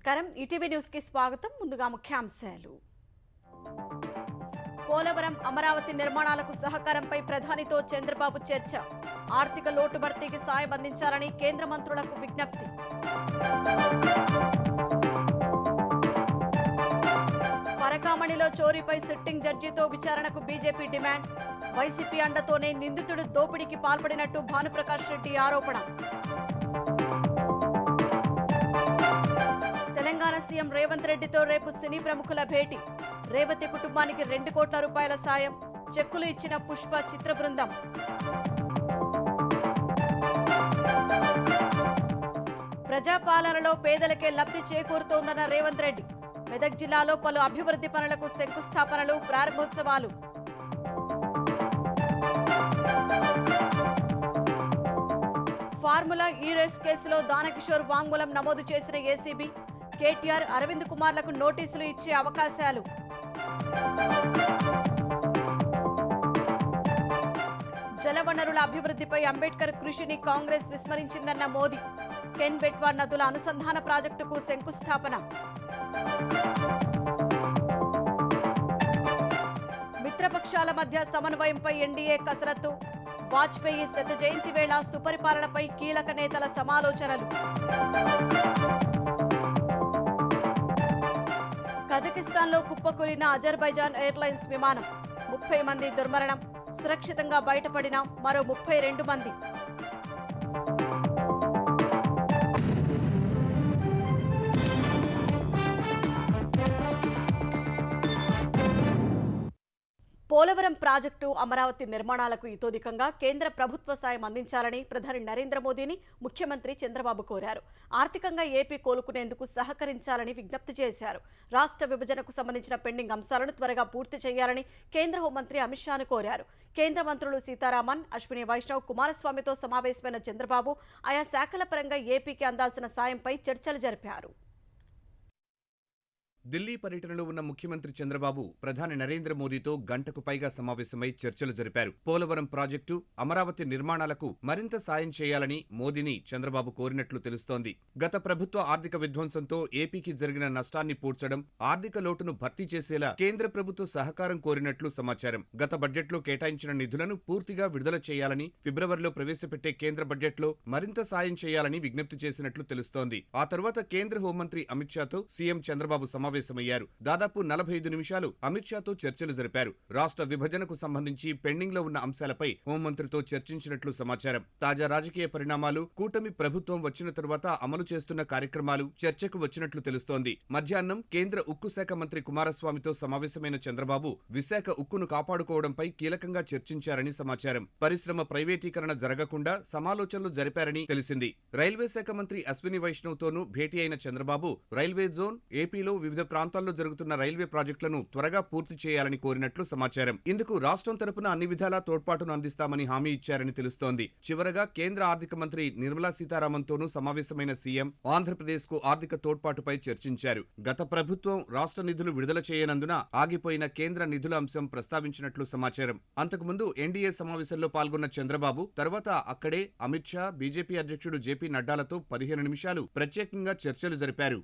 నమస్కారం ETV news కి స్వాగతం ముందుగా ముఖ్యాంశాలు పోలవరం అమరావతి నిర్మాణాలకు సహకారంపై ప్రధానితో చంద్రబాబు చర్చ ఆర్థిక లోటు భర్తీకి సాయం అందించాలని కేంద్ర మంత్రులకు విజ్ఞప్తి పరకామణిలో చోరీపై సిట్టింగ్ జడ్జితో విచారణకు బీజేపీ డిమాండ్ వైసీపీ అండతోనే నిందితుడు దోపిడీకి పాల్పడినట్టు భానుప్రకాష్ రెడ్డి ఆరోపణ తెలంగాణ సీఎం రేవంత్ రెడ్డితో రేపు సినీ ప్రముఖుల భేటీ రేవతి కుటుంబానికి 2 కోట్ల రూపాయల సాయం చెక్కులు ఇచ్చిన పుష్ప చిత్ర బృందం ప్రజాపాలనలో పేదలకే లబ్ధి చేకూరుతోందన్న రేవంత్ రెడ్డి మెదక్ జిల్లాలో పలు అభివృద్ధి పనులకు శంకుస్థాపనలు ప్రారంభోత్సవాలు ఫార్ములా ఈ రేస్ కేసులో దానకిషోర్ వాంగ్మూలం నమోదు చేసిన ఏసీబీ కేటీఆర్ అరవింద్ కుమార్లకు నోటీసులు ఇచ్చే అవకాశాలు జలవనరుల అభివృద్ధిపై అంబేద్కర్ కృషిని కాంగ్రెస్ విస్మరించిందన్న మోదీ కెన్ బెట్వా నదుల అనుసంధాన ప్రాజెక్టుకు శంకుస్థాపన మిత్రపక్షాల మధ్య సమన్వయంపై ఎన్డీఏ కసరత్తు వాజ్పేయి శత జయంతి వేళ సుపరిపాలనపై కీలక నేతల సమాలోచనలు కజకిస్తాన్లో కుప్పకూలిన అజర్బైజాన్ ఎయిర్లైన్స్ విమానం 30 మంది దుర్మరణం సురక్షితంగా బయటపడిన మరో 32 మంది పోలవరం ప్రాజెక్టు అమరావతి నిర్మాణాలకు ఇతోధికంగా కేంద్ర ప్రభుత్వ సాయం అందించాలని ప్రధాని నరేంద్ర మోదీని ముఖ్యమంత్రి చంద్రబాబు కోరారు ఆర్థికంగా ఏపీ కోలుకునేందుకు సహకరించాలని విజ్ఞప్తి చేశారు రాష్ట్ర విభజనకు సంబంధించిన పెండింగ్ అంశాలను త్వరగా పూర్తి చేయాలని కేంద్ర హోంమంత్రి అమిత్ షాను కోరారు కేంద్ర మంత్రులు సీతారామన్ అశ్విని వైష్ణవ్ కుమారస్వామితో సమావేశమైన చంద్రబాబు ఆయా శాఖల పరంగా ఏపీకి అందాల్సిన సాయంపై చర్చలు జరిపారు ఢిల్లీ పర్యటనలో ఉన్న ముఖ్యమంత్రి చంద్రబాబు ప్రధాని నరేంద్ర మోదీతో గంటకు పైగా సమావేశమై చర్చలు జరిపారు పోలవరం ప్రాజెక్టు అమరావతి నిర్మాణాలకు మరింత సాయం చేయాలని మోదీని చంద్రబాబు కోరినట్లు తెలుస్తోంది గత ప్రభుత్వ ఆర్థిక విధ్వంసంతో ఏపీకి జరిగిన నష్టాన్ని పూడ్చడం ఆర్థిక లోటును భర్తీ చేసేలా కేంద్ర ప్రభుత్వ సహకారం కోరినట్లు సమాచారం గత బడ్జెట్లో కేటాయించిన నిధులను పూర్తిగా విడుదల చేయాలని ఫిబ్రవరిలో ప్రవేశపెట్టే కేంద్ర బడ్జెట్లో మరింత సాయం చేయాలని విజ్ఞప్తి చేసినట్లు తెలుస్తోంది ఆ తర్వాత కేంద్ర హోంమంత్రి అమిత్ షాతో సీఎం చంద్రబాబు సమావేశమయ్యారు దాదాపు 45 నిమిషాలు అమిత్ షాతో చర్చలు జరిపారు రాష్ట్ర విభజనకు సంబంధించి పెండింగ్ లో ఉన్న అంశాలపై హోంమంత్రితో చర్చించినట్లు సమాచారం తాజా రాజకీయ పరిణామాలు కూటమి ప్రభుత్వం వచ్చిన తరువాత అమలు చేస్తున్న కార్యక్రమాలు చర్చకు వచ్చినట్లు తెలుస్తోంది మధ్యాహ్నం కేంద్ర ఉక్కు శాఖ మంత్రి కుమారస్వామితో సమావేశమైన చంద్రబాబు విశాఖ ఉక్కును కాపాడుకోవడంపై కీలకంగా చర్చించారని సమాచారం పరిశ్రమ ప్రైవేటీకరణ జరగకుండా సమాలోచనలు జరిపారని తెలిసింది రైల్వే శాఖ మంత్రి అశ్విని వైష్ణవ్ తోనూ భేటీ అయిన చంద్రబాబు రైల్వే జోన్ ఏపీలో వివిధ ప్రాంతాల్లో జరుగుతున్న రైల్వే ప్రాజెక్టులను త్వరగా పూర్తి చేయాలని కోరినట్లు సమాచారం ఇందుకు రాష్ట్రం తరపున అన్ని విధాలా తోడ్పాటును అందిస్తామని హామీ ఇచ్చారని తెలుస్తోంది చివరగా కేంద్ర ఆర్థిక మంత్రి నిర్మలా సీతారామన్ తోనూ సమావేశమైన సీఎం ఆంధ్రప్రదేశ్ కు ఆర్థిక తోడ్పాటుపై చర్చించారు గత ప్రభుత్వం రాష్ట్ర నిధులు విడుదల చేయనందున ఆగిపోయిన కేంద్ర నిధుల అంశం ప్రస్తావించినట్లు సమాచారం అంతకుముందు ఎన్డీఏ సమావేశంలో పాల్గొన్న చంద్రబాబు తర్వాత అక్కడే అమిత్ షా బీజేపీ అధ్యక్షుడు జేపీ నడ్డాలతో 15 నిమిషాలు ప్రత్యేకంగా చర్చలు జరిపారు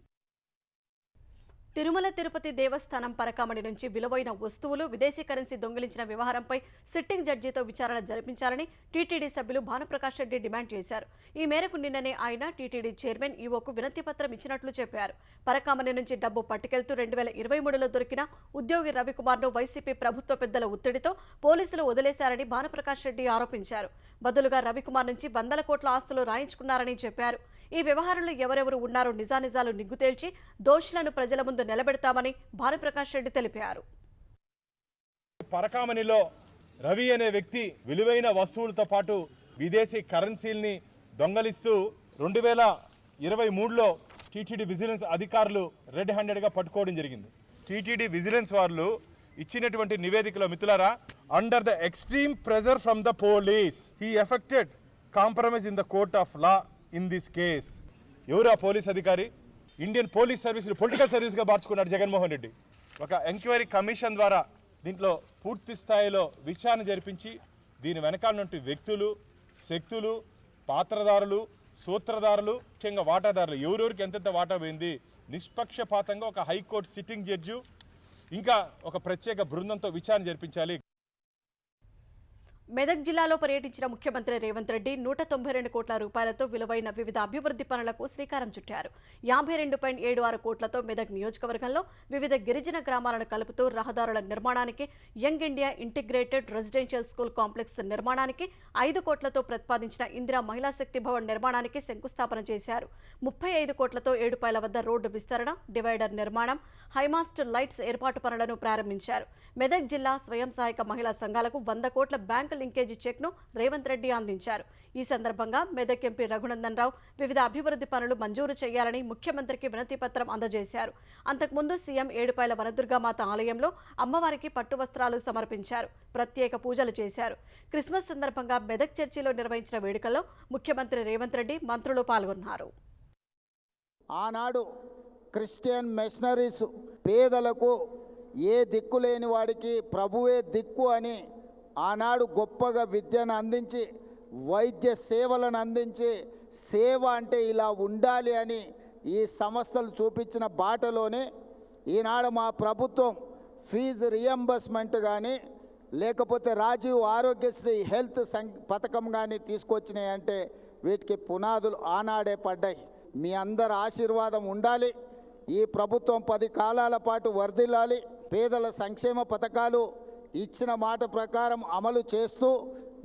తిరుమల తిరుపతి దేవస్థానం పరకామణి నుంచి విలువైన వస్తువులు విదేశీ కరెన్సీ దొంగిలించిన వ్యవహారంపై సిట్టింగ్ జడ్జితో విచారణ జరిపించాలని టీటీడీ సభ్యులు భానుప్రకాష్ రెడ్డి డిమాండ్ చేశారు ఈ మేరకు నిన్ననే ఆయన టీటీడీ చైర్మన్ ఈవోకు వినతి పత్రం ఇచ్చినట్లు చెప్పారు పరకామణి నుంచి డబ్బు పట్టుకెళ్తూ 2023లో దొరికిన ఉద్యోగి రవికుమార్ను వైసీపీ ప్రభుత్వ పెద్దల ఒత్తిడితో పోలీసులు వదిలేశారని భానుప్రకాష్ రెడ్డి ఆరోపించారు బదులుగా రవికుమార్ నుంచి 100 కోట్ల ఆస్తులు రాయించుకున్నారని చెప్పారు ఈ వ్యవహారంలో ఎవరెవరు ఉన్నారో నిజానిజాలు నిగ్గు తేల్చి దోషులను ప్రజల ముందు నిలబెడతామని భానుప్రకాష్ రెడ్డి తెలిపారు పరకామణిలో రవి అనే వ్యక్తి విలువైన వస్తువులతో పాటు విదేశీ కరెన్సీల్ని దొంగలిస్తూ 2023లో టీటీడీ విజిలెన్స్ అధికారులు రెడ్ హ్యాండెడ్గా పట్టుకోవడం జరిగింది టీటీడీ విజిలెన్స్ వాళ్ళు ఇచ్చినటువంటి నివేదికలో మిత్రులారా under the extreme pressure from the police he affected compromise in the court of law in this case ఎవరు ఆ పోలీస్ అధికారి ఇండియన్ పోలీస్ సర్వీసులు పొలిటికల్ సర్వీస్గా మార్చుకున్నాడు జగన్మోహన్ రెడ్డి ఒక ఎంక్వైరీ కమిషన్ ద్వారా దీంట్లో పూర్తి స్థాయిలో విచారణ జరిపించి దీని వెనకాల నుండి వ్యక్తులు శక్తులు పాత్రదారులు సూత్రధారులు ముఖ్యంగా వాటాదారులు ఎవరెవరికి ఎంతెంత వాటా పోయింది నిష్పక్షపాతంగా ఒక హైకోర్టు సిట్టింగ్ జడ్జి ఇంకా ఒక ప్రత్యేక బృందంతో విచారణ జరిపించాలి. మెదక్ జిల్లాలో పర్యటించిన ముఖ్యమంత్రి రేవంత్ రెడ్డి 192 కోట్ల రూపాయలతో విలువైన వివిధ అభివృద్ధి పనులకు శ్రీకారం చుట్టారు. 52.76 కోట్లతో మెదక్ నియోజకవర్గంలో వివిధ గిరిజన గ్రామాలను కలుపుతూ రహదారుల నిర్మాణానికి, young India integrated residential school complex నిర్మాణానికి, 5 కోట్లతో ప్రతిపాదించిన ఇందిరా మహిళా శక్తి భవన్ నిర్మాణానికి శంకుస్థాపన చేశారు. 35 కోట్లతో ఏడుపాయల వద్ద రోడ్డు విస్తరణ, డివైడర్ నిర్మాణం, హైమాస్ట్ లైట్స్ ఏర్పాటు పనులను ప్రారంభించారు. మెదక్ జిల్లా స్వయం సహాయక మహిళా సంఘాలకు 100 కోట్ల బ్యాంకు లింకేజీ చెక్ను రేవంత్ రెడ్డి అందించారు. ఈ సందర్భంగా మెదక్ ఎంపీ రఘునందన్ రావు వివిధ అభివృద్ధి పనులు మంజూరు చేయాలని ముఖ్యమంత్రికి వినతి పత్రం అందజేశారు. అంతకుముందు సీఎం ఏడుపాయల వనదుర్గామాత ఆలయంలో అమ్మవారికి పట్టు వస్త్రాలు సమర్పించారు. ప్రత్యేక పూజలు చేశారు. క్రిస్మస్ సందర్భంగా మెదక్ చర్చిలో నిర్వహించిన వేడుకల్లో ముఖ్యమంత్రి రేవంత్ రెడ్డి, మంత్రులు పాల్గొన్నారు. ఆనాడు క్రిస్టియన్ మిషనరీస్ పేదలకు ఏ దిక్కు లేని వాడికి ప్రభువే దిక్కు అని ఆనాడు గొప్పగా విద్యను అందించి, వైద్య సేవలను అందించి, సేవ అంటే ఇలా ఉండాలి అని ఈ సంస్థలు చూపించిన బాటలోనే ఈనాడు మా ప్రభుత్వం ఫీజు రియంబర్స్మెంట్ కానీ లేకపోతే రాజీవ్ ఆరోగ్యశ్రీ హెల్త్ పథకం కానీ తీసుకొచ్చినాయి అంటే వీటికి పునాదులు ఆనాడే పడ్డాయి. మీ అందరి ఆశీర్వాదం ఉండాలి. ఈ ప్రభుత్వం 10 కాలాల పాటు వర్ధిల్లాలి. పేదల సంక్షేమ పథకాలు ఇచ్చిన మాట ప్రకారం అమలు చేస్తూ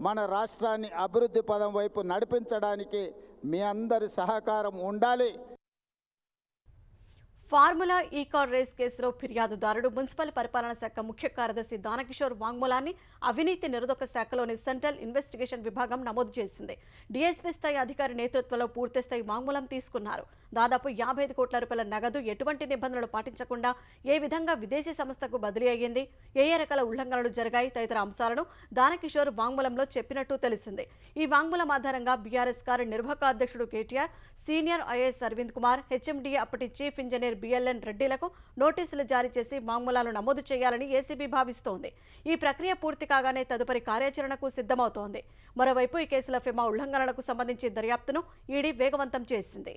మన రాష్ట్రాన్ని అభివృద్ధి పదం వైపు నడిపించడానికి మీ అందరి సహకారం ఉండాలి. ఫార్ములా ఈ కార్ రేస్ కేసులో ఫిర్యాదుదారుడు మున్సిపల్ పరిపాలనా శాఖ ముఖ్య కార్యదర్శి దానకిషోర్ వాంగ్మూలాన్ని అవినీతి నిరోధక శాఖలోని సెంట్రల్ ఇన్వెస్టిగేషన్ విభాగం నమోదు చేసింది. డీఎస్పీ స్థాయి అధికారి నేతృత్వంలో పూర్తిస్థాయి వాంగ్మూలం తీసుకున్నారు. దాదాపు 55 కోట్ల రూపాయల నగదు ఎటువంటి నిబంధనలు పాటించకుండా ఏ విధంగా విదేశీ సంస్థకు బదిలీ అయ్యింది, ఏ రకాల ఉల్లంఘనలు జరిగాయి తదితర అంశాలను దానకిషోర్ వాంగ్మూలంలో చెప్పినట్టు తెలిసింది. ఈ వాంగ్మూలం ఆధారంగా బీఆర్ఎస్ కార్యనిర్వాహక అధ్యక్షుడు KTR, senior IAS Arvind Kumar, HMDA అప్పటి చీఫ్ ఇంజనీర్ బిఎల్ఎన్ రెడ్డిలకు నోటీసులు జారీ చేసి వాంగ్మూలాలు నమోదు చేయాలని ఏసీబీ భావిస్తోంది. ఈ ప్రక్రియ పూర్తి కాగానే తదుపరి కార్యాచరణకు సిద్ధమవుతోంది. మరోవైపు ఈ కేసుల ఫిమా ఉల్లంఘనలకు సంబంధించి దర్యాప్తును ఈడీ వేగవంతం చేసింది.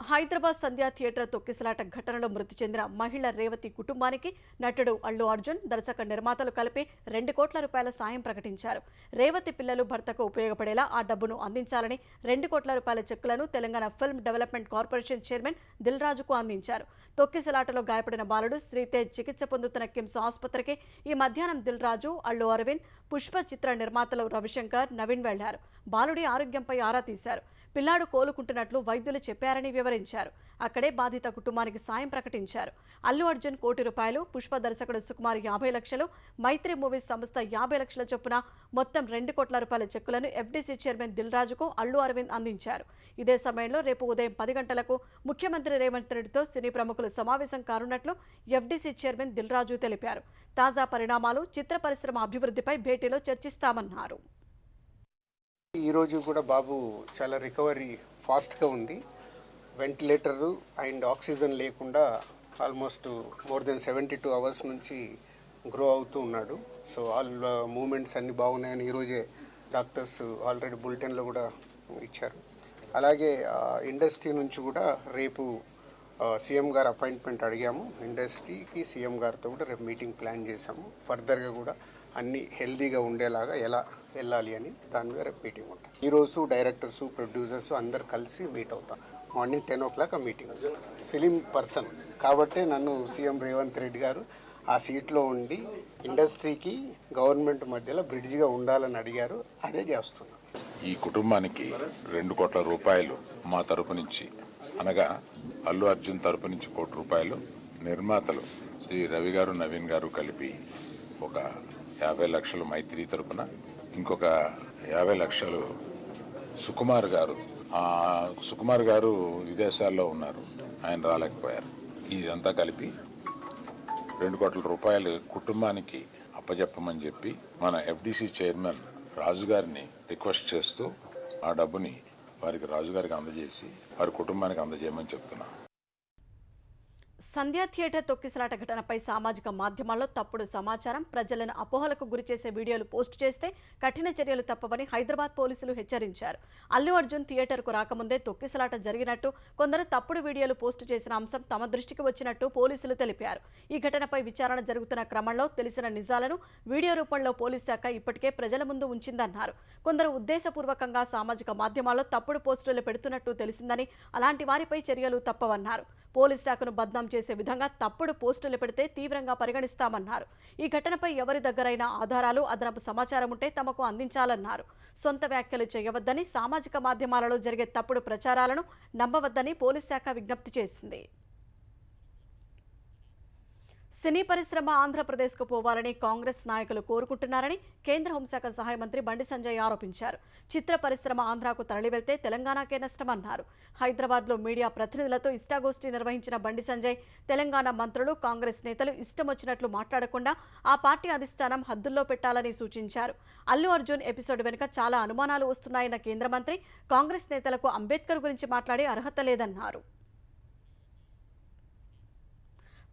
హైదరాబాద్ సంధ్యా థియేటర్ తొక్కిసలాట ఘటనలో మృతి చెందిన మహిళ రేవతి కుటుంబానికి నటుడు అల్లు అర్జున్, దర్శక నిర్మాతలు కలిపి 2 కోట్ల రూపాయల సాయం ప్రకటించారు. రేవతి పిల్లలు భర్తకు ఉపయోగపడేలా ఆ డబ్బును అందించాలని 2 కోట్ల రూపాయల చెక్కులను Telangana film development corporation chairman Dil రాజుకు అందించారు. తొక్కిసలాటలో గాయపడిన బాలుడు శ్రీతేజ్ చికిత్స పొందుతున్న కిమ్స్ ఆసుపత్రికి ఈ మధ్యాహ్నం దిల్ రాజు, అల్లు అరవింద్, పుష్ప చిత్ర నిర్మాతలు రవిశంకర్, నవీన్ వెళ్లారు. బాలుడి ఆరోగ్యంపై ఆరా తీశారు. పిల్లాడు కోలుకుంటున్నట్లు వైద్యులు చెప్పారని వివరించారు. అక్కడే బాధిత కుటుంబానికి సాయం ప్రకటించారు. అల్లు అర్జున్ 1 కోటి రూపాయలు, పుష్ప దర్శకుడు సుకుమార్ 50 లక్షలు, మైత్రి మూవీస్ సంస్థ 50 లక్షల చొప్పున మొత్తం 2 కోట్ల రూపాయల చెక్కులను ఎఫ్డీసీ చైర్మన్ దిల్ రాజుకు అల్లు అరవింద్ అందించారు. ఇదే సమయంలో రేపు ఉదయం 10 గంటలకు ముఖ్యమంత్రి రేవంత్ రెడ్డితో సినీ ప్రముఖులు సమావేశం కానున్నట్లు ఎఫ్డీసీ చైర్మన్ దిల్ రాజు తెలిపారు. తాజా పరిణామాలు, చిత్ర పరిశ్రమ అభివృద్ధిపై భేటీలో చర్చిస్తామన్నారు. ఈరోజు కూడా బాబు చాలా రికవరీ ఫాస్ట్గా ఉంది. వెంటిలేటరు అండ్ ఆక్సిజన్ లేకుండా ఆల్మోస్ట్ మోర్ దెన్ 72 అవర్స్ నుంచి గ్రో అవుతూ ఉన్నాడు. సో ఆల్ మూమెంట్స్ అన్నీ బాగున్నాయని ఈరోజే డాక్టర్స్ ఆల్రెడీ బులెటిన్లో కూడా ఇచ్చారు. అలాగే ఇండస్ట్రీ నుంచి కూడా రేపు సీఎం గారు అపాయింట్మెంట్ అడిగాము. ఇండస్ట్రీకి సీఎం గారితో కూడా రేపు మీటింగ్ ప్లాన్ చేశాము. ఫర్దర్గా కూడా అన్నీ హెల్దీగా ఉండేలాగా ఎలా వెళ్ళాలి అని దాని మీద రేపు మీటింగ్ ఉంటాం. ఈరోజు డైరెక్టర్స్, ప్రొడ్యూసర్స్ అందరు కలిసి మీట్ అవుతాం. మార్నింగ్ 10 o'clock ఆ మీటింగ్. ఫిలిం పర్సన్ కాబట్టి నన్ను సీఎం రేవంత్ రెడ్డి గారు ఆ సీట్లో ఉండి ఇండస్ట్రీకి గవర్నమెంట్ మధ్యలో బ్రిడ్జిగా ఉండాలని అడిగారు. అదే చేస్తున్నాం. ఈ కుటుంబానికి 2 కోట్ల రూపాయలు మా తరపు నుంచి, అనగా అల్లు అర్జున్ తరపు నుంచి 1 కోటి రూపాయలు, నిర్మాతలు శ్రీ రవి గారు, నవీన్ గారు కలిపి ఒక 50 లక్షలు మైత్రి తరపున, ఇంకొక 50 లక్షలు సుకుమార్ గారు. సుకుమార్ గారు విదేశాల్లో ఉన్నారు, ఆయన రాలేకపోయారు. ఇదంతా కలిపి 2 కోట్ల రూపాయలు కుటుంబానికి అప్పజెప్పమని చెప్పి మన ఎఫ్డీసీ చైర్మన్ రాజు గారిని రిక్వెస్ట్ చేస్తూ ఆ డబ్బుని వారికి రాజు గారికి అందజేసి వారి కుటుంబానికి అందజేయమని చెప్తున్నా. సంధ్యా థియేటర్ తొక్కిసలాట ఘటనపై సామాజిక మాధ్యమాల్లో తప్పుడు సమాచారం, ప్రజలను అపోహలకు గురిచేసే వీడియోలు పోస్టు చేస్తే కఠిన చర్యలు తప్పవని హైదరాబాద్ పోలీసులు హెచ్చరించారు. అల్లు అర్జున్ థియేటర్కు రాకముందే తొక్కిసలాట జరిగినట్టు, కొందరు తప్పుడు వీడియోలు పోస్టు చేసిన అంశం తమ దృష్టికి వచ్చినట్టు పోలీసులు తెలిపారు. ఈ ఘటనపై విచారణ జరుగుతున్న క్రమంలో తెలిసిన నిజాలను వీడియో రూపంలో పోలీస్ శాఖ ఇప్పటికే ప్రజల ముందు ఉంచిందన్నారు. కొందరు ఉద్దేశపూర్వకంగా సామాజిక మాధ్యమాల్లో తప్పుడు పోస్టులు పెడుతున్నట్టు తెలిసిందని, అలాంటి వారిపై చర్యలు తప్పవన్నారు. పోలీస్ శాఖను బద్నాం చేసే విధంగా తప్పుడు పోస్టులు పెడితే తీవ్రంగా పరిగణిస్తామన్నారు. ఈ ఘటనపై ఎవరి దగ్గరైనా ఆధారాలు, అదనపు సమాచారం ఉంటే తమకు అందించాలన్నారు. సొంత వ్యాఖ్యలు చేయవద్దని, సామాజిక మాధ్యమాలలో జరిగే తప్పుడు ప్రచారాలను నమ్మవద్దని పోలీస్ శాఖ విజ్ఞప్తి చేసింది. సినీ పరిశ్రమ ఆంధ్రప్రదేశ్కు పోవాలని కాంగ్రెస్ నాయకులు కోరుకుంటున్నారని కేంద్ర హోంశాఖ సహాయ మంత్రి బండి సంజయ్ ఆరోపించారు. చిత్ర పరిశ్రమ ఆంధ్రాకు తరలివెళ్తే తెలంగాణకే నష్టమన్నారు. హైదరాబాద్లో మీడియా ప్రతినిధులతో ఇష్టాగోష్ఠి నిర్వహించిన బండి సంజయ్, తెలంగాణ మంత్రులు, కాంగ్రెస్ నేతలు ఇష్టం వచ్చినట్లు మాట్లాడకుండా ఆ పార్టీ అధిష్టానం హద్దుల్లో పెట్టాలని సూచించారు. అల్లు అర్జున్ ఎపిసోడ్ వెనుక చాలా అనుమానాలు వస్తున్నాయన్న కేంద్ర మంత్రి, కాంగ్రెస్ నేతలకు అంబేద్కర్ గురించి మాట్లాడే అర్హత లేదన్నారు.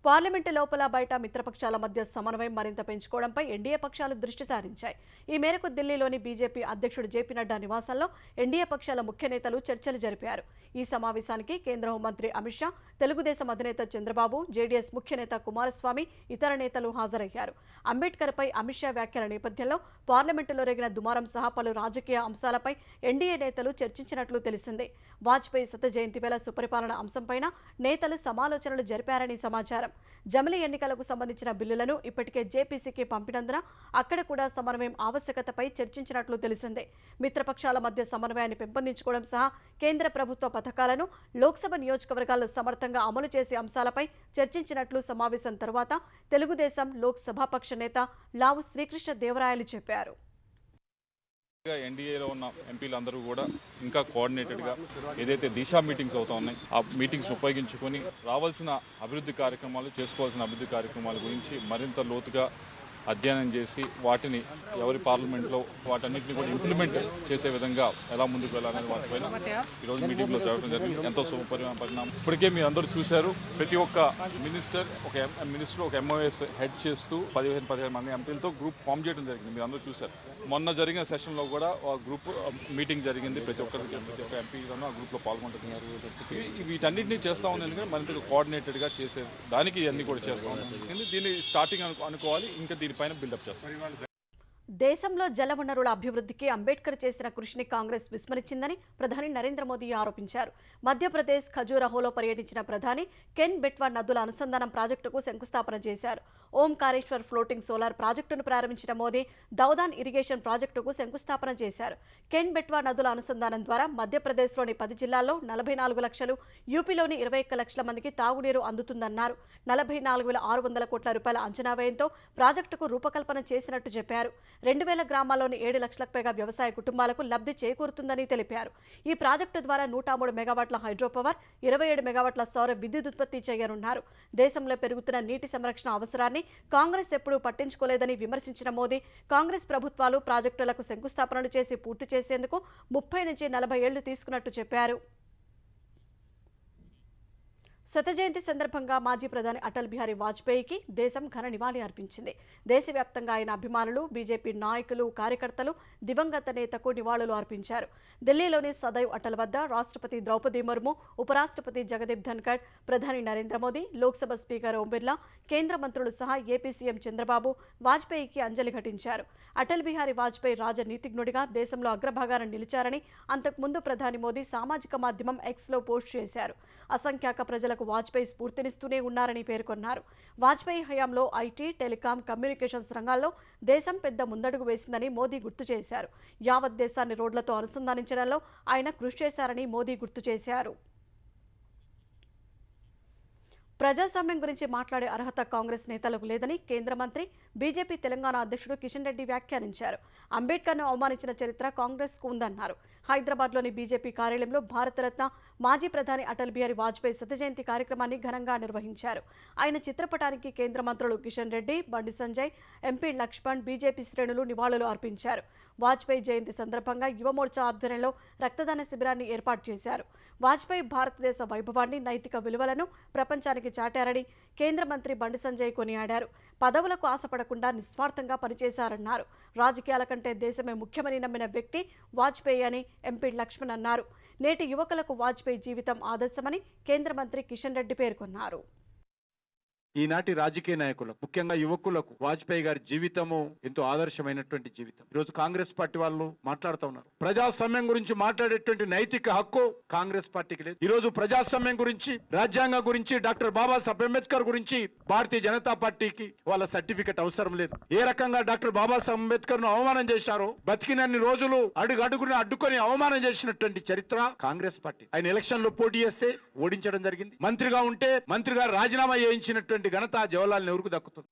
పార్లమెంటు లోపల బయట మిత్రపక్షాల మధ్య సమన్వయం మరింత పెంచుకోవడంపై ఎన్డీఏ పక్షాలు దృష్టి సారించాయి. ఈ మేరకు ఢిల్లీలోని బీజేపీ అధ్యక్షుడు జేపీ నడ్డా నివాసంలో ఎన్డీఏ పక్షాల ముఖ్య నేతలు చర్చలు జరిపారు. ఈ సమావేశానికి కేంద్ర హోంమంత్రి అమిత్ షా, తెలుగుదేశం అధినేత చంద్రబాబు, జేడీఎస్ ముఖ్య నేత కుమారస్వామి, ఇతర నేతలు హాజరయ్యారు. అంబేద్కర్పై అమిత్ షా వ్యాఖ్యల నేపథ్యంలో పార్లమెంటులో రేగిన దుమారం సహా పలు రాజకీయ అంశాలపై ఎన్డీఏ నేతలు చర్చించినట్లు తెలిసింది. వాజ్పేయి శత జయంతి వేళ సుపరిపాలన అంశంపైన నేతలు సమాలోచనలు జరిపారని సమాచారం. జమిలీ ఎన్నికలకు సంబంధించిన బిల్లులను ఇప్పటికే జేపీసీకి పంపినందున అక్కడ కూడా సమన్వయం ఆవశ్యకతపై చర్చించినట్లు తెలిసిందే. మిత్రపక్షాల మధ్య సమన్వయాన్ని పెంపొందించుకోవడం సహా కేంద్ర ప్రభుత్వ పథకాలను లోక్సభ నియోజకవర్గాల్లో సమర్థంగా అమలు చేసే అంశాలపై చర్చించినట్లు సమావేశం తర్వాత తెలుగుదేశం లోక్సభాపక్ష నేత లావు శ్రీకృష్ణ దేవరాయలు చెప్పారు. ఎన్డీఏలో ఉన్న ఎంపీలందరూ కూడా ఇంకా కోఆర్డినేటెడ్గా ఏదైతే దిశా మీటింగ్స్ అవుతా ఉన్నాయి ఆ మీటింగ్స్ ఉపయోగించుకొని రావాల్సిన అభివృద్ధి కార్యక్రమాలు, చేసుకోవాల్సిన అభివృద్ధి కార్యక్రమాల గురించి మరింత లోతుగా అధ్యయనం చేసి వాటిని ఎవరి పార్లమెంట్లో వాటన్నిటిని కూడా ఇంప్లిమెంట్ చేసే విధంగా ఎలా ముందుకు వెళ్ళాలనే వాటిపైన ఈరోజు మీటింగ్లో జరగడం జరిగింది. ఎంతో పరిణామం. ఇప్పటికే మీరు అందరూ చూశారు, ప్రతి ఒక్క మినిస్టర్ ఒక ఎంఓఎస్ హెడ్ చేస్తూ 15 మంది ఎంపీలతో గ్రూప్ ఫామ్ చేయడం జరిగింది. మీరు అందరూ చూశారు. మొన్న జరిగిన సెషన్లో కూడా గ్రూప్ మీటింగ్ జరిగింది. ప్రతి ఒక్క ఎంపీలను ఆ గ్రూప్లో పాల్గొంటున్నారు. వీటన్నిటిని చేస్తూ ఉంది ఎందుకంటే మరింత కోఆర్డినేటెడ్గా చేసే దానికి ఇవన్నీ కూడా చేస్తూ ఉన్నాం. దీన్ని స్టార్టింగ్ అనుకోవాలి, ఇంకా దీనిపైన బిల్డప్ చేస్తాం. దేశంలో జల వనరుల అభివృద్ధికి అంబేద్కర్ చేసిన కృషిని కాంగ్రెస్ విస్మరించిందని ప్రధాని నరేంద్ర మోదీ ఆరోపించారు. మధ్యప్రదేశ్ ఖజూరహోలో పర్యటించిన ప్రధాని కెన్ బెట్వా నదుల అనుసంధానం ప్రాజెక్టుకు శంకుస్థాపన చేశారు. ఓంకారేశ్వర్ ఫ్లోటింగ్ సోలార్ ప్రాజెక్టును ప్రారంభించిన మోదీ దౌదాన్ ఇరిగేషన్ ప్రాజెక్టుకు శంకుస్థాపన చేశారు. కెన్ బెట్వా నదుల అనుసంధానం ద్వారా మధ్యప్రదేశ్లోని 10 జిల్లాల్లో 44 లక్షలు, యూపీలోని 21 లక్షల మందికి తాగునీరు అందుతుందన్నారు. 44,600 కోట్ల రూపాయల అంచనా వ్యయంతో ప్రాజెక్టుకు రూపకల్పన చేసినట్టు చెప్పారు. 2000 గ్రామాల్లోని 7 లక్షలకు పైగా వ్యవసాయ కుటుంబాలకు లబ్ధి చేకూరుతుందని తెలిపారు. ఈ ప్రాజెక్టు ద్వారా 103 మెగావాట్ల హైడ్రో పవర్, 27 మెగావాట్ల సౌర విద్యుత్ ఉత్పత్తి చేయనున్నారు. దేశంలో పెరుగుతున్న నీటి సంరక్షణ అవసరాన్ని కాంగ్రెస్ ఎప్పుడూ పట్టించుకోలేదని విమర్శించిన మోదీ, కాంగ్రెస్ ప్రభుత్వాలు ప్రాజెక్టులకు శంకుస్థాపనలు చేసి పూర్తి చేసేందుకు 30 నుంచి 40 ఏళ్లు తీసుకున్నట్టు చెప్పారు. శత జయంతి సందర్భంగా మాజీ ప్రధాని అటల్ బిహారీ వాజ్పేయికి దేశం ఘన నివాళి అర్పించింది. దేశవ్యాప్తంగా ఆయన అభిమానులు, బీజేపీ నాయకులు, కార్యకర్తలు దివంగత నేతకు నివాళులు అర్పించారు. ఢిల్లీలోని సదైవ్ అటల్ వద్ద రాష్ట్రపతి ద్రౌపది ముర్ము, ఉపరాష్ట్రపతి జగదీప్ ధన్కర్, ప్రధాని నరేంద్ర మోదీ, లోక్సభ స్పీకర్ ఓం బిర్లా, కేంద్ర మంత్రులు సహా ఏపీ సీఎం చంద్రబాబు వాజ్పేయికి అంజలి ఘటించారు. అటల్ బిహారీ వాజ్పేయి రాజనీతిజ్ఞుడిగా దేశంలో అగ్రభాగాన నిలిచారని అంతకుముందు ప్రధాని మోదీ సామాజిక మాధ్యమం ఎక్స్లో పోస్ట్ చేశారు. అసంఖ్యాక ప్రజలకు వాజ్పేయి స్ఫూర్తినిస్తూనే ఉన్నారని పేర్కొన్నారు. వాజ్పేయి హయాంలో ఐటీ, టెలికాం, కమ్యూనికేషన్స్ రంగాల్లో దేశం పెద్ద ముందడుగు వేసిందని మోదీ గుర్తు చేశారు. యావత్ దేశాన్ని రోడ్లతో అనుసంధానించడంలో ఆయన కృషి చేశారని మోదీ గుర్తు చేశారు. ప్రజాస్వామ్యం గురించి మాట్లాడే అర్హత కాంగ్రెస్ నేతలకు లేదని కేంద్ర మంత్రి, బీజేపీ తెలంగాణ అధ్యక్షుడు కిషన్ రెడ్డి వ్యాఖ్యానించారు. అంబేద్కర్ను అవమానించిన చరిత్ర కాంగ్రెస్కు ఉందన్నారు. హైదరాబాద్లోని బీజేపీ కార్యాలయంలో భారతరత్న మాజీ ప్రధాని అటల్ బిహారీ వాజ్పేయి శత జయంతి కార్యక్రమాన్ని ఘనంగా నిర్వహించారు. ఆయన చిత్రపటానికి కేంద్ర మంత్రులు కిషన్ రెడ్డి, బండి సంజయ్, ఎంపీ లక్ష్మణ్, బీజేపీ శ్రేణులు నివాళులు అర్పించారు. వాజ్పేయి జయంతి సందర్భంగా యువమోర్చా ఆధ్వర్యంలో రక్తదాన శిబిరాన్ని ఏర్పాటు చేశారు. వాజ్పేయి భారతదేశ వైభవాన్ని, నైతిక విలువలను ప్రపంచానికి చాటారని కేంద్ర మంత్రి బండి సంజయ్ కొనియాడారు. పదవులకు ఆశపడకుండా నిస్వార్థంగా పనిచేశారన్నారు. రాజకీయాల కంటే దేశమే ముఖ్యమని నమ్మిన వ్యక్తి వాజ్పేయి అని ఎంపీ లక్ష్మణ్ అన్నారు. నేటి యువకులకు వాజ్పేయి జీవితం ఆదర్శమని కేంద్ర మంత్రి కిషన్ రెడ్డి పేర్కొన్నారు. ఈనాటి రాజకీయ నాయకులకు, ముఖ్యంగా యువకులకు వాజ్పేయి గారి జీవితము ఎంతో ఆదర్శమైనటువంటి జీవితం. ఈరోజు కాంగ్రెస్ పార్టీ వాళ్ళు మాట్లాడుతూ ఉన్నారు. ప్రజాస్వామ్యం గురించి మాట్లాడేటువంటి నైతిక హక్కు కాంగ్రెస్ పార్టీకి లేదు. ఈరోజు ప్రజాస్వామ్యం గురించి, రాజ్యాంగం గురించి, డాక్టర్ బాబాసాహెబ్ అంబేద్కర్ గురించి భారతీయ జనతా పార్టీకి వాళ్ళ సర్టిఫికెట్ అవసరం లేదు. ఏ రకంగా డాక్టర్ బాబాసాహెబ్ అంబేద్కర్ ను అవమానం చేశారో, బతికినన్ని రోజులు అడుగుని అడ్డుకొని అవమానం చేసినటువంటి చరిత్ర కాంగ్రెస్ పార్టీ. ఆయన ఎలక్షన్ లో పోటీ చేస్తే ఓడించడం జరిగింది. మంత్రిగా ఉంటే మంత్రిగా రాజీనామా చేయించినటువంటి ఘనత జవహర్లాల్ నెహ్రూకు దక్కుతుంది.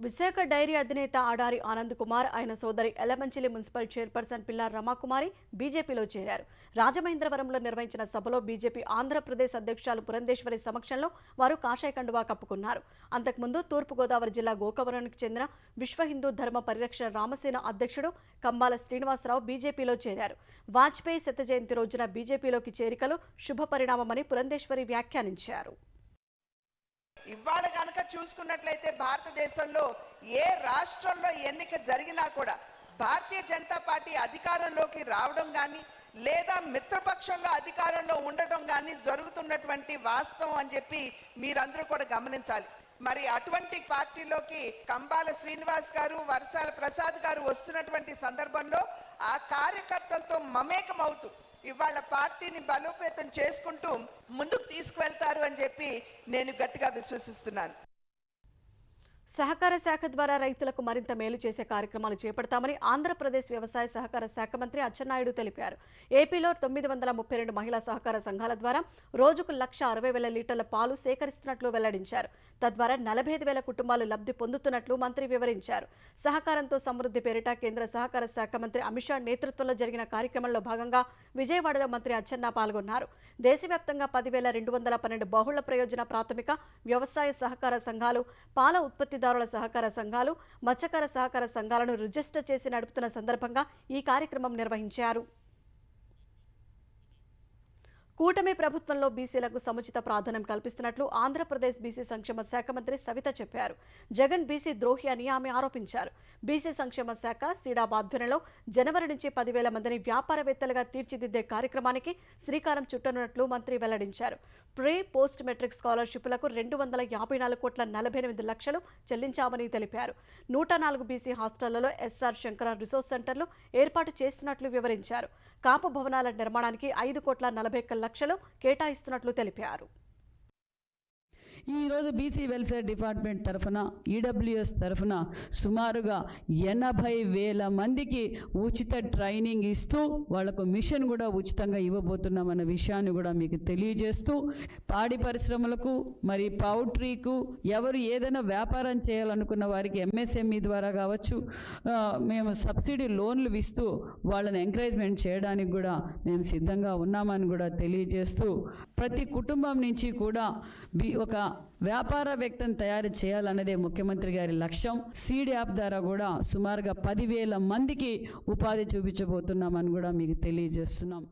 విశాఖ డైరీ అధినేత ఆడారి ఆనంద్ కుమార్, ఆయన సోదరి ఎలమంచిలి మున్సిపల్ చైర్పర్సన్ పిల్లార్ రమాకుమారి బీజేపీలో చేరారు. రాజమహేంద్రవరంలో నిర్వహించిన సభలో బీజేపీ ఆంధ్రప్రదేశ్ అధ్యక్షురాలు పురంధేశ్వరి సమక్షంలో వారు కాషాయ కండువా కప్పుకున్నారు. అంతకుముందు తూర్పుగోదావరి జిల్లా గోకవరానికి చెందిన విశ్వ హిందూ ధర్మ పరిరక్షణ రామసేన అధ్యక్షుడు కంబాల శ్రీనివాసరావు బీజేపీలో చేరారు. వాజ్పేయి శత జయంతి రోజున బీజేపీలోకి చేరికలు శుభ పరిణామమని పురంధేశ్వరి వ్యాఖ్యానించారు. ఇవాళ కనుక చూసుకున్నట్లయితే భారతదేశంలో ఏ రాష్ట్రంలో ఎన్నిక జరిగినా కూడా భారతీయ జనతా పార్టీ అధికారంలోకి రావడం కానీ లేదా మిత్రపక్షంలో అధికారంలో ఉండటం కానీ జరుగుతున్నటువంటి వాస్తవం అని చెప్పి మీరందరూ కూడా గమనించాలి. మరి అటువంటి పార్టీలోకి కంబాల శ్రీనివాస్ గారు, వర్షాల ప్రసాద్ గారు వస్తున్నటువంటి సందర్భంలో ఆ కార్యకర్తలతో మమేకమవుతూ ఇవాళ పార్టీని బలోపేతం చేసుకుంటూ ముందుకు తీసుకువెళ్తారు అని చెప్పి నేను గట్టిగా విశ్వసిస్తున్నాను. సహకార శాఖ ద్వారా రైతులకు మరింత మేలు చేసే కార్యక్రమాలు చేపడతామని ఆంధ్రప్రదేశ్ వ్యవసాయ సహకార శాఖ మంత్రి అచ్చెన్నాయుడు తెలిపారు. ఏపీలో 932 మహిళా సహకార సంఘాల ద్వారా రోజుకు 1,60,000 లీటర్ల పాలు సేకరిస్తున్నట్లు వెల్లడించారు. తద్వారా 45,000 కుటుంబాలు లబ్ధి పొందుతున్నట్లు మంత్రి వివరించారు. సహకారంతో సమృద్ధి పేరిట కేంద్ర సహకార శాఖ మంత్రి అమిత్ షా నేతృత్వంలో జరిగిన కార్యక్రమంలో భాగంగా విజయవాడలో మంత్రి అచ్చెన్నా పాల్గొన్నారు. దేశవ్యాప్తంగా 10,212 బహుళ ప్రయోజన ప్రాథమిక వ్యవసాయ సహకార సంఘాలు, పాల ఉత్పత్తిదారుల సహకార సంఘాలు, మత్స్యకార సహకార సంఘాలను రిజిస్టర్ చేసి నడుపుతున్న సందర్భంగా ఈ కార్యక్రమం నిర్వహించారు. కూటమి ప్రభుత్వంలో బీసీలకు సముచిత ప్రాధాన్యం కల్పిస్తున్నట్లు ఆంధ్రప్రదేశ్ బీసీ సంక్షేమ శాఖ మంత్రి సవిత చెప్పారు. జగన్ బీసీ ద్రోహి అని ఆమె ఆరోపించారు. బీసీ సంక్షేమ శాఖ సీడాబ్ ఆధ్వర్యంలో జనవరి నుంచి 10,000 మందిని వ్యాపారవేత్తలుగా తీర్చిదిద్దే కార్యక్రమానికి శ్రీకారం చుట్టనున్నట్లు మంత్రి వెల్లడించారు. ప్రీ పోస్ట్ మెట్రిక్ స్కాలర్షిప్లకు 254 కోట్ల 48 లక్షలు చెల్లించామని తెలిపారు. 104 బీసీ హాస్టళ్లలో ఎస్ఆర్ శంకర రిసోర్స్ సెంటర్లు ఏర్పాటు చేస్తున్నట్లు వివరించారు. కాపు భవనాల నిర్మాణానికి 5 కోట్ల 41 లక్షలు కేటాయిస్తున్నట్లు తెలిపారు. ఈరోజు బీసీ వెల్ఫేర్ డిపార్ట్మెంట్ తరఫున, ఈడబ్ల్యూఎస్ తరఫున సుమారుగా 80,000 మందికి ఉచిత ట్రైనింగ్ ఇస్తూ వాళ్లకు మిషన్ కూడా ఉచితంగా ఇవ్వబోతున్నామన్న విషయాన్ని కూడా మీకు తెలియజేస్తూ, పాడి పరిశ్రమలకు మరి పౌల్ట్రీకు ఎవరు ఏదైనా వ్యాపారం చేయాలనుకున్న వారికి ఎంఎస్ఎంఈ ద్వారా కావచ్చు మేము సబ్సిడీ లోన్లు ఇస్తూ వాళ్ళని ఎంకరేజ్మెంట్ చేయడానికి కూడా మేము సిద్ధంగా ఉన్నామని కూడా తెలియజేస్తూ, ప్రతి కుటుంబం నుంచి కూడా ఒక వ్యాపారవేత్తను తయారు చేయాలన్నదే ముఖ్యమంత్రి గారి లక్ష్యం. సీడ్ యాప్ ద్వారా కూడా సుమారుగా 10,000 మందికి ఉపాధి చూపించబోతున్నామని కూడా మీకు తెలియజేస్తున్నాం.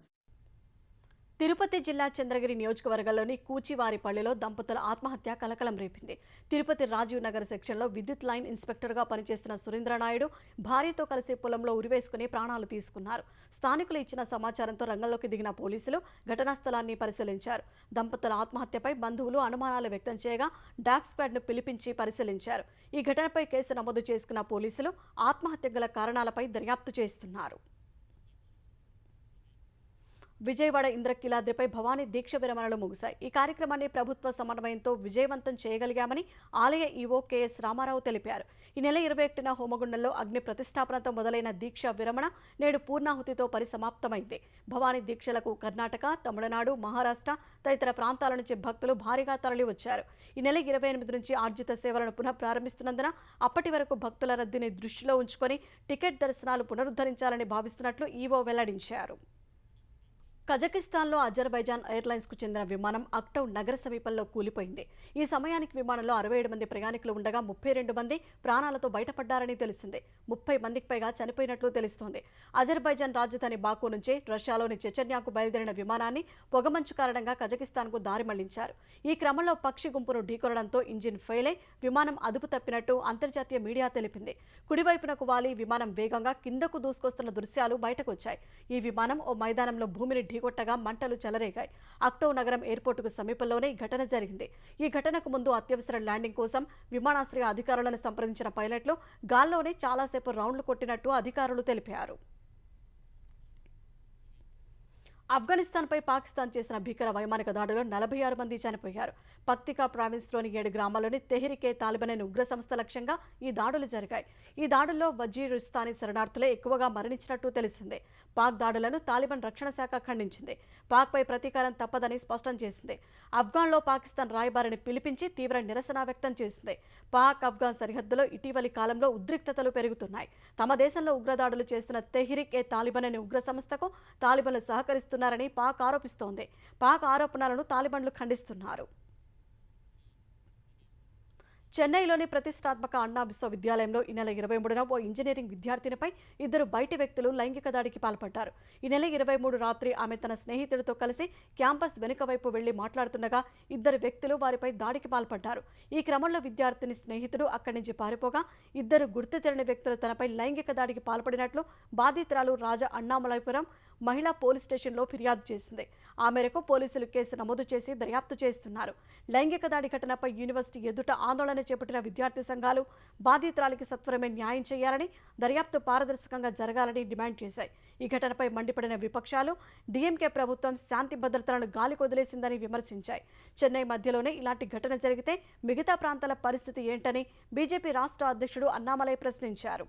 తిరుపతి జిల్లా చంద్రగిరి నియోజకవర్గంలోని కూచివారిపల్లిలో దంపతుల ఆత్మహత్య కలకలం రేపింది. తిరుపతి రాజీవ్ నగర్ సెక్షన్లో విద్యుత్ లైన్ ఇన్స్పెక్టర్గా పనిచేస్తున్న సురేంద్రనాయుడు భార్యతో కలిసి పొలంలో ఉరివేసుకుని ప్రాణాలు తీసుకున్నారు. స్థానికులు ఇచ్చిన సమాచారంతో రంగంలోకి దిగిన పోలీసులు ఘటనా స్థలాన్ని పరిశీలించారు. దంపతుల ఆత్మహత్యపై బంధువులు అనుమానాలు వ్యక్తం చేయగా డాగ్ స్క్వాడ్ను పిలిపించి పరిశీలించారు. ఈ ఘటనపై కేసు నమోదు చేసుకున్న పోలీసులు ఆత్మహత్య గల కారణాలపై దర్యాప్తు చేస్తున్నారు. విజయవాడ ఇంద్రకీలాద్రిపై భవానీ దీక్ష విరమణలు ముగిశాయి. ఈ కార్యక్రమాన్ని ప్రభుత్వ సమన్వయంతో విజయవంతం చేయగలిగామని ఆలయ ఈవో కెఎస్ రామారావు తెలిపారు. ఈ నెల 21న హోమగుండంలో అగ్ని ప్రతిష్టాపనతో మొదలైన దీక్ష విరమణ నేడు పూర్ణాహుతితో పరిసమాప్తమైంది. భవానీ దీక్షలకు కర్ణాటక, తమిళనాడు, మహారాష్ట్ర తదితర ప్రాంతాల నుంచి భక్తులు భారీగా తరలి వచ్చారు. ఈ నెల 28 నుంచి ఆర్జిత సేవలను పునః ప్రారంభిస్తున్నందున అప్పటి వరకు భక్తుల రద్దీని దృష్టిలో ఉంచుకొని టికెట్ దర్శనాలు పునరుద్ధరించాలని భావిస్తున్నట్లు ఈవో వెల్లడించారు. కజకిస్తాన్లో అజర్బైజాన్ ఎయిర్లైన్స్కు చెందిన విమానం అక్టౌ నగర సమీపంలో కూలిపోయింది. ఈ సమయానికి విమానంలో 67 మంది ప్రయాణికులు ఉండగా 32 మంది ప్రాణాలతో బయటపడ్డారని తెలిసింది. 30 మందికి పైగా చనిపోయినట్లు తెలుస్తోంది. అజర్బైజాన్ రాజధాని బాకు నుంచి రష్యాలోని చెచెన్యాకు బయలుదేరిన విమానాన్ని పొగమంచు కారణంగా కజకిస్తాన్కు దారి మళ్లించారు. ఈ క్రమంలో పక్షి గుంపును ఢీకొనడంతో ఇంజిన్ ఫెయిల్ అయి విమానం అదుపు తప్పినట్టు అంతర్జాతీయ మీడియా తెలిపింది. కుడివైపునకు వాలి విమానం వేగంగా కిందకు దూసుకొస్తున్న దృశ్యాలు బయటకు వచ్చాయి. ఈ విమానం ఓ మైదానంలో భూమిని ఢీకొట్టగా మంటలు చెలరేగాయి. అక్టౌ నగరం ఎయిర్పోర్టుకు సమీపంలోనే ఈ ఘటన జరిగింది. ఈ ఘటనకు ముందు అత్యవసర ల్యాండింగ్ కోసం విమానాశ్రయ అధికారులను సంప్రదించిన పైలట్లు గాల్లోనే చాలాసేపు రౌండ్లు కొట్టినట్టు అధికారులు తెలిపారు. ఆఫ్ఘనిస్తాన్పై పాకిస్తాన్ చేసిన భీకర వైమానిక దాడిలో 46 మంది చనిపోయారు. పక్తికా ప్రావిన్స్లోని 7 గ్రామాల్లోని తెహ్రికే తాలిబాన్ అనే ఉగ్ర సంస్థ లక్ష్యంగా ఈ దాడులు జరిగాయి. ఈ దాడుల్లో వజీరిస్తానీ శరణార్థులే ఎక్కువగా మరణించినట్టు తెలిసింది. పాక్ దాడులను తాలిబాన్ రక్షణ శాఖ ఖండించింది. పాక్పై ప్రతీకారం తప్పదని స్పష్టం చేసింది. ఆఫ్ఘాన్లో పాకిస్తాన్ రాయబారిని పిలిపించి తీవ్ర నిరసన వ్యక్తం చేసింది. పాక్ ఆఫ్ఘాన్ సరిహద్దులో ఇటీవలి కాలంలో ఉద్రిక్తతలు పెరుగుతున్నాయి. తమ దేశంలో ఉగ్రదాడులు చేస్తున్న తెహ్రికే తాలిబాన్ అనే ఉగ్ర సంస్థకు తాలిబాన్లు సహకరిస్తున్నారని పాక్ ఆరోపిస్తోంది. పాక్ ఆరోపణలను తాలిబాన్లు ఖండిస్తున్నారు. చెన్నైలోని ప్రతిష్టాత్మక అన్నా విశ్వవిద్యాలయంలో ఈ నెల 23న ఓ ఇంజనీరింగ్ విద్యార్థినిపై 2 బయటి వ్యక్తులు లైంగిక దాడికి పాల్పడ్డారు. ఈ నెల 23 రాత్రి ఆమె తన స్నేహితుడితో కలిసి క్యాంపస్ వెనుక వైపు వెళ్లి మాట్లాడుతుండగా 2 వ్యక్తులు వారిపై దాడికి పాల్పడ్డారు. ఈ క్రమంలో విద్యార్థిని స్నేహితుడు అక్కడి నుంచి పారిపోగా 2 గుర్తు తెలియని వ్యక్తులు తనపై లైంగిక దాడికి పాల్పడినట్లు బాధితురాలు రాజా అన్నామలైపురం మహిళా పోలీస్ స్టేషన్లో ఫిర్యాదు చేసింది. ఆ మేరకు పోలీసులు కేసు నమోదు చేసి దర్యాప్తు చేస్తున్నారు. లైంగిక దాడి ఘటనపై యూనివర్సిటీ ఎదుట ఆందోళన చేపట్టిన విద్యార్థి సంఘాలు బాధితురాలికి సత్వరమే న్యాయం చేయాలని, దర్యాప్తు పారదర్శకంగా జరగాలని డిమాండ్ చేశాయి. ఈ ఘటనపై మండిపడిన విపక్షాలు డీఎంకే ప్రభుత్వం శాంతి భద్రతలను గాలికి వదిలేసిందని విమర్శించాయి. చెన్నై మధ్యలోనే ఇలాంటి ఘటన జరిగితే మిగతా ప్రాంతాల పరిస్థితి ఏంటని బీజేపీ రాష్ట్ర అధ్యక్షుడు అన్నామలై ప్రశ్నించారు.